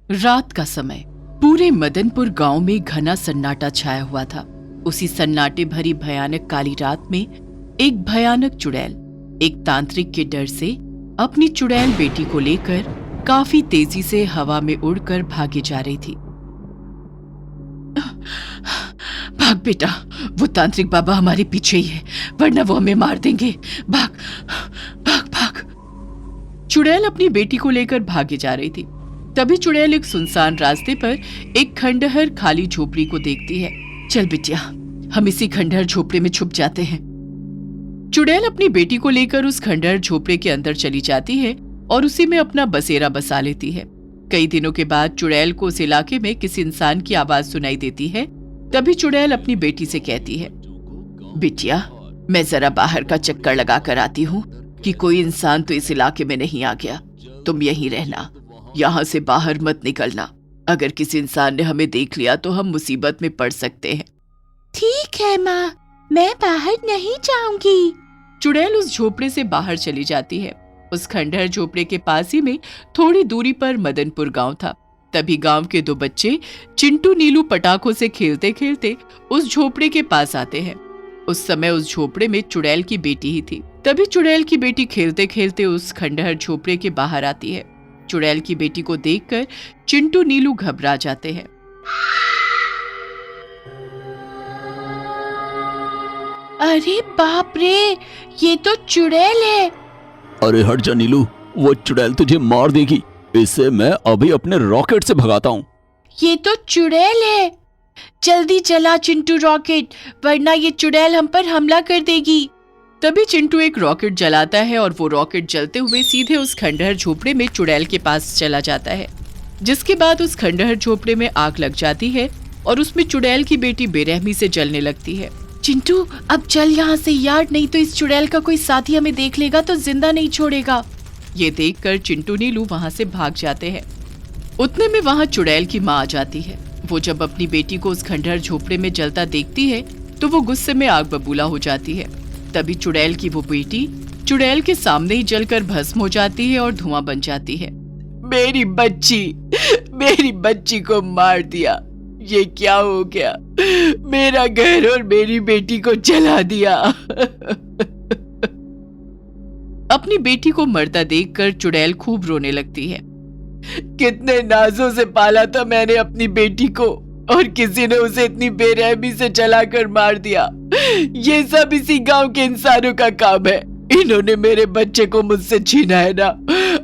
रात का समय। पूरे मदनपुर गांव में घना सन्नाटा छाया हुआ था। उसी सन्नाटे भरी भयानक काली रात में एक भयानक चुड़ैल एक तांत्रिक के डर से अपनी चुड़ैल बेटी को लेकर काफी तेजी से हवा में उड़कर भागे जा रही थी। भाग बेटा, वो तांत्रिक बाबा हमारे पीछे ही है, वरना वो हमें मार देंगे। भाग भाग भाग। चुड़ैल अपनी बेटी को लेकर भागे जा रही थी। तभी चुड़ैल एक सुनसान रास्ते पर एक खंडहर खाली झोपड़ी को देखती है। चल बिटिया, हम इसी खंडहर झोपड़े में छुप जाते हैं। चुड़ैल अपनी बेटी को लेकर उस खंडहर झोपड़े के अंदर चली जाती है और उसी में अपना बसेरा बसा लेती है। कई दिनों के बाद चुड़ैल को उस इलाके में किसी इंसान की आवाज सुनाई देती है। तभी चुड़ैल अपनी बेटी से कहती है, बिटिया, मैं जरा बाहर का चक्कर लगा कर आती हूँ कि कोई इंसान तो इस इलाके में नहीं आ गया। तुम यहीं रहना, यहाँ से बाहर मत निकलना। अगर किसी इंसान ने हमें देख लिया तो हम मुसीबत में पड़ सकते हैं। ठीक है माँ, मैं बाहर नहीं जाऊंगी। चुड़ैल उस झोपड़े से बाहर चली जाती है। उस खंडहर झोपड़े के पास ही में थोड़ी दूरी पर मदनपुर गांव था। तभी गांव के दो बच्चे चिंटू नीलू पटाखों से खेलते खेलते उस झोपड़े के पास आते हैं। उस समय उस झोपड़े में चुड़ैल की बेटी ही थी। तभी चुड़ैल की बेटी खेलते खेलते उस खंडहर झोपड़े के बाहर आती है। चुड़ैल की बेटी को देखकर चिंटू नीलू घबरा जाते हैं। अरे बाप रे, ये तो चुड़ैल है। अरे हट जा नीलू, वो चुड़ैल तुझे मार देगी। इसे मैं अभी अपने रॉकेट से भगाता हूँ। ये तो चुड़ैल है। जल्दी चला चिंटू रॉकेट, वरना ये चुड़ैल हम पर हमला कर देगी। तभी चिंटू एक रॉकेट जलाता है और वो रॉकेट जलते हुए सीधे उस खंडहर झोपड़े में चुड़ैल के पास चला जाता है। जिसके बाद उस खंडहर झोपड़े में आग लग जाती है और उसमें चुड़ैल की बेटी बेरहमी से जलने लगती है। चिंटू, अब चल यहाँ से यार, नहीं तो इस चुड़ैल का कोई साथी हमें देख लेगा तो जिंदा नहीं छोड़ेगा। ये देखकर चिंटू नीलू वहाँ से भाग जाते हैं। उतने में वहाँ चुड़ैल की माँ आ जाती है। वो जब अपनी बेटी को उस खंडहर झोपड़े में जलता देखती है तो वो गुस्से में आग बबूला हो जाती है। तभी चुड़ैल की वो बेटी चुड़ैल के सामने ही जलकर भस्म हो जाती है और धुआं बन जाती है। मेरी बच्ची को मार दिया, ये क्या हो गया? मेरा घर और मेरी बेटी को जला दिया। अपनी बेटी को मरता देखकर चुड़ैल खूब रोने लगती है। कितने नाजों से पाला था मैंने अपनी बेटी को, और किसी ने उसे इतनी बेरहमी से जलाकर मार दिया। ये सब इसी गांव के इंसानों का काम है। इन्होंने मेरे बच्चे को मुझसे छीना है ना,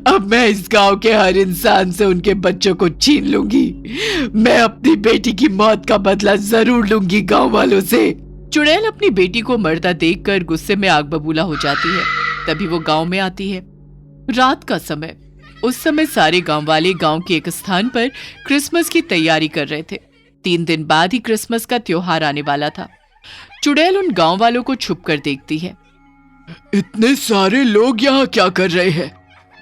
अब मैं इस गांव के हर इंसान से उनके बच्चों को छीन लूंगी। मैं अपनी बेटी की मौत का बदला जरूर लूंगी गांव वालों से। चुड़ैल अपनी बेटी को मरता देखकर गुस्से में आग बबूला हो जाती है। तभी वो गांव में आती है। रात का समय। उस समय सारे गांव वाले गांव के एक स्थान पर क्रिसमस की तैयारी कर रहे थे। 3 दिन बाद ही क्रिसमस का त्योहार आने वाला था। चुड़ैल उन गांव वालों को छुप कर देखती है। इतने सारे लोग यहाँ क्या कर रहे हैं?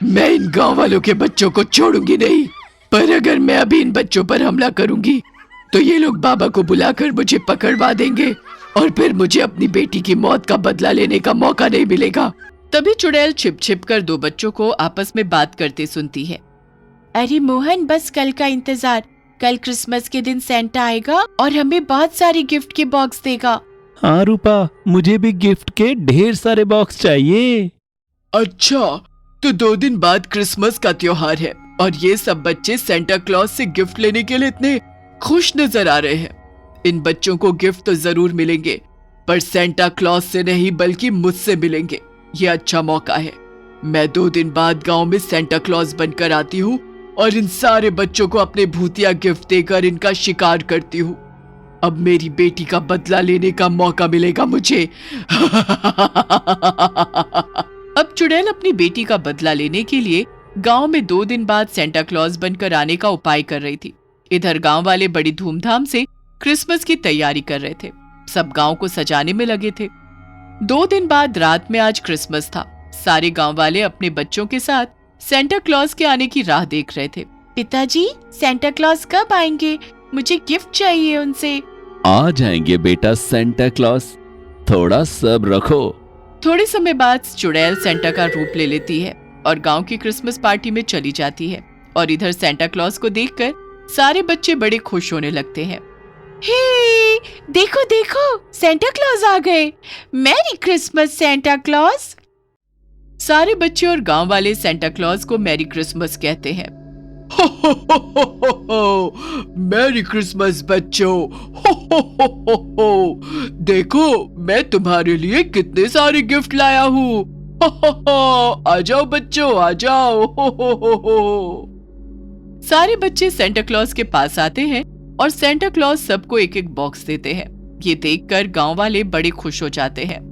मैं इन गांव वालों के बच्चों को छोड़ूंगी नहीं, पर अगर मैं अभी इन बच्चों पर हमला करूंगी तो ये लोग बाबा को बुलाकर मुझे पकड़वा देंगे और फिर मुझे अपनी बेटी की मौत का बदला लेने का मौका नहीं मिलेगा। तभी चुड़ैल छिप छिप कर 2 बच्चों को आपस में बात करते सुनती है। अरे मोहन, बस कल का इंतजार। कल क्रिसमस के दिन सेंटा आएगा और हमें बहुत सारे गिफ्ट के बॉक्स देगा। हाँ रूपा, मुझे भी गिफ्ट के ढेर सारे बॉक्स चाहिए। अच्छा, तो 2 दिन बाद क्रिसमस का त्योहार है और ये सब बच्चे सेंटा क्लॉज से गिफ्ट लेने के लिए इतने खुश नजर आ रहे हैं। इन बच्चों को गिफ्ट तो जरूर मिलेंगे, पर सेंटा क्लॉज से नहीं बल्कि मुझसे मिलेंगे। ये अच्छा मौका है। मैं 2 दिन बाद गांव में सेंटा क्लॉज बनकर आती हूँ और इन सारे बच्चों को अपने भूतिया गिफ्ट देकर इनका शिकार करती हूँ। अब मेरी बेटी का बदला लेने का मौका मिलेगा मुझे। अब चुड़ैल अपनी बेटी का बदला लेने के लिए गांव में 2 दिन बाद सेंटा क्लॉज बनकर आने का उपाय कर रही थी। इधर गांव वाले बड़ी धूमधाम से क्रिसमस की तैयारी कर रहे थे। सब गांव को सजाने में लगे थे। 2 दिन बाद रात में आज क्रिसमस था। सारे गांव वाले अपने बच्चों के साथ सेंटा क्लॉज के आने की राह देख रहे थे। पिताजी, सेंटा क्लॉज कब आएंगे? मुझे गिफ्ट चाहिए उनसे। आ जाएंगे बेटा सेंटा क्लॉज, थोड़ा सब्र रखो। थोड़े समय बाद चुड़ैल सेंटा का रूप ले लेती है और गांव की क्रिसमस पार्टी में चली जाती है। और इधर सेंटा क्लॉज को देखकर सारे बच्चे बड़े खुश होने लगते हैं। हे, देखो देखो, सेंटा क्लॉज आ गए। Merry Christmas Santa Claus. सारे बच्चे और गांव वाले सेंटा क्लॉज को मैरी क्रिसमस कहते हैं। हो मैरी क्रिसमस बच्चों, हो देखो मैं तुम्हारे लिए कितने सारे गिफ्ट लाया हूँ। आ जाओ बच्चों, आ जाओ। हो। सारे बच्चे सेंटा क्लॉज के पास आते हैं और सेंटा क्लॉज सबको एक एक बॉक्स देते हैं। ये देखकर गांव वाले बड़े खुश हो जाते हैं।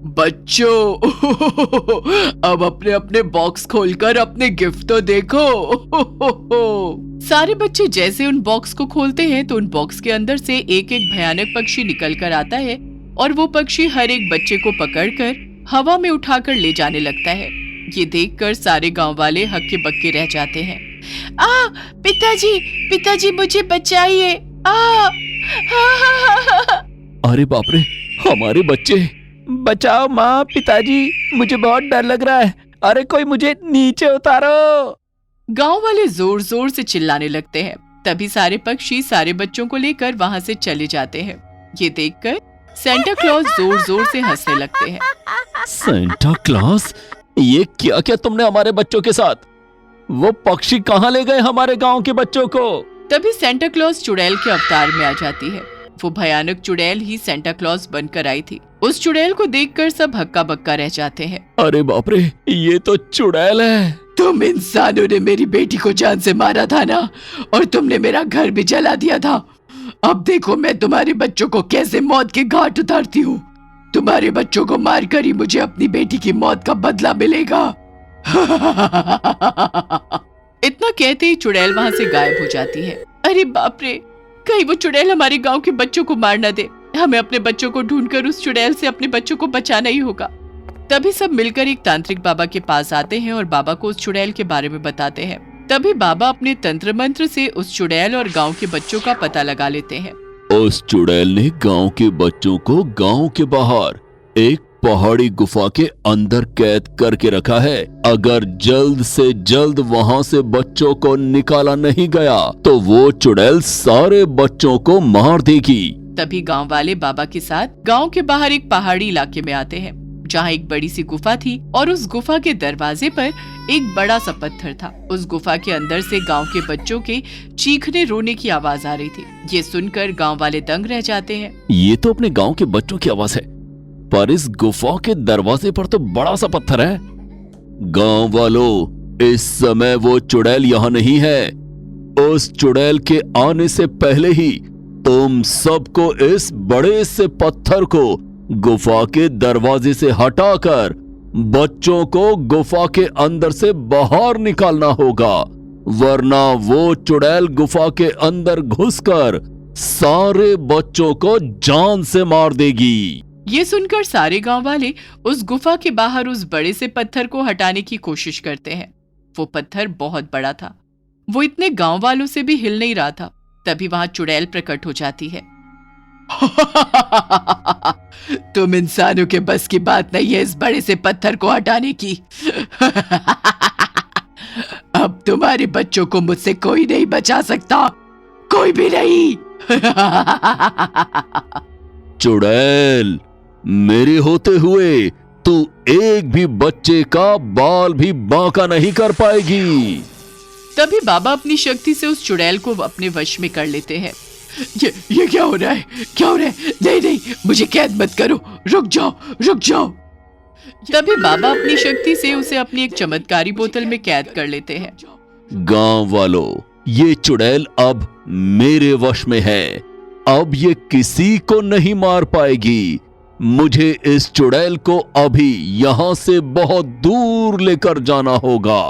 बच्चों अब अपने अपने बॉक्स खोलकर अपने गिफ्ट तो देखो। सारे बच्चे जैसे उन बॉक्स को खोलते हैं तो उन बॉक्स के अंदर से एक एक भयानक पक्षी निकल कर आता है और वो पक्षी हर एक बच्चे को पकड़कर हवा में उठाकर ले जाने लगता है। ये देखकर सारे गांव वाले हक्के बक्के रह जाते हैं। पिताजी, पिताजी मुझे बचाइए। अरे बाप रे, हमारे बच्चे! बचाओ माँ, पिताजी, मुझे बहुत डर लग रहा है। अरे कोई मुझे नीचे उतारो। गांव वाले जोर जोर से चिल्लाने लगते हैं। तभी सारे पक्षी सारे बच्चों को लेकर वहां से चले जाते हैं। ये देखकर सेंटा क्लॉज जोर जोर से हंसने लगते हैं। सेंटा क्लॉज, ये क्या क्या तुमने हमारे बच्चों के साथ? वो पक्षी कहाँ ले गए हमारे गांव के बच्चों को? तभी सेंटा क्लॉज चुड़ैल के अवतार में आ जाती है। वो भयानक चुड़ैल ही सेंटा क्लॉज बनकर आई थी। उस चुड़ैल को देखकर सब हक्का बक्का रह जाते हैं। अरे बाप रे, ये तो चुड़ैल है। तुम इंसानों ने मेरी बेटी को जान से मारा था ना, और तुमने मेरा घर भी जला दिया था। अब देखो मैं तुम्हारे बच्चों को कैसे मौत के घाट उतारती हूँ। तुम्हारे बच्चों को मारकर ही मुझे अपनी बेटी की मौत का बदला मिलेगा। इतना कहते ही चुड़ैल वहाँ से गायब हो जाती है। अरे बाप रे, कहीं वो चुड़ैल हमारे गांव के बच्चों को मार न दे। हमें अपने बच्चों को ढूंढकर उस चुड़ैल से अपने बच्चों को बचाना ही होगा। तभी सब मिलकर एक तांत्रिक बाबा के पास आते हैं और बाबा को उस चुड़ैल के बारे में बताते हैं। तभी बाबा अपने तंत्र मंत्र से उस चुड़ैल और गांव के बच्चों का पता लगा लेते हैं। उस चुड़ैल ने गांव के बच्चों को गांव के बाहर एक पहाड़ी गुफा के अंदर कैद करके रखा है। अगर जल्द से जल्द वहां से बच्चों को निकाला नहीं गया तो वो चुड़ैल सारे बच्चों को मार देगी। तभी गांव वाले बाबा के साथ गांव के बाहर एक पहाड़ी इलाके में आते हैं, जहां एक बड़ी सी गुफा थी और उस गुफा के दरवाजे पर एक बड़ा सा पत्थर था। उस गुफा के अंदर से गांव के बच्चों के चीखने रोने की आवाज आ रही थी। ये सुनकर गांव वाले दंग रह जाते हैं। ये तो अपने गांव के बच्चों की आवाज है, पर इस गुफा के दरवाजे पर तो बड़ा सा पत्थर है। गांव वालों, इस समय वो चुड़ैल यहाँ नहीं है। उस चुड़ैल के आने से पहले ही तुम सबको इस बड़े से पत्थर को गुफा के दरवाजे से हटाकर बच्चों को गुफा के अंदर से बाहर निकालना होगा, वरना वो चुड़ैल गुफा के अंदर घुसकर सारे बच्चों को जान से मार देगी। ये सुनकर सारे गांव वाले उस गुफा के बाहर उस बड़े से पत्थर को हटाने की कोशिश करते हैं। वो पत्थर बहुत बड़ा था, वो इतने गांव वालों से भी हिल नहीं रहा था। तभी वहां चुड़ैल प्रकट हो जाती है। तुम इंसानों के बस की बात नहीं है इस बड़े से पत्थर को हटाने की। अब तुम्हारे बच्चों को मुझसे कोई नहीं बचा सकता, कोई भी नहीं। चुड़ैल, मेरे होते हुए तू एक भी बच्चे का बाल भी बांका नहीं कर पाएगी। तभी बाबा अपनी शक्ति से उस चुड़ैल को अपने वश में कर लेते हैं। ये क्या हो रहा है, क्या हो रहा है? नहीं नहीं, मुझे कैद मत करो, रुक जाओ, रुक जाओ। तभी बाबा अपनी शक्ति से उसे अपनी एक चमत्कारी बोतल में कैद कर लेते हैं। गांव वालों, ये चुड़ैल अब मेरे वश में है। अब ये किसी को नहीं मार पाएगी। मुझे इस चुड़ैल को अभी यहां से बहुत दूर लेकर जाना होगा।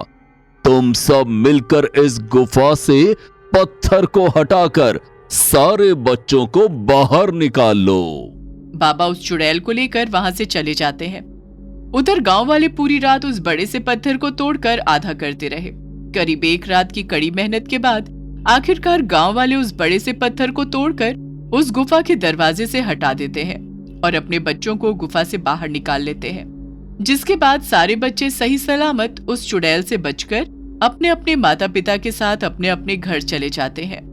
तुम सब मिलकर इस गुफा से पत्थर को हटाकर सारे बच्चों को बाहर निकाल लो। बाबा उस चुड़ैल को लेकर वहां से चले जाते हैं। उधर गांव वाले पूरी रात उस बड़े से पत्थर को तोड़कर आधा करते रहे। करीब एक रात की कड़ी मेहनत के बाद आखिरकार गांव वाले उस बड़े से पत्थर को तोड़कर उस गुफा के दरवाजे से हटा देते हैं और अपने बच्चों को गुफा से बाहर निकाल लेते हैं। जिसके बाद सारे बच्चे सही सलामत उस चुड़ैल से बचकर अपने अपने माता पिता के साथ अपने अपने घर चले जाते हैं।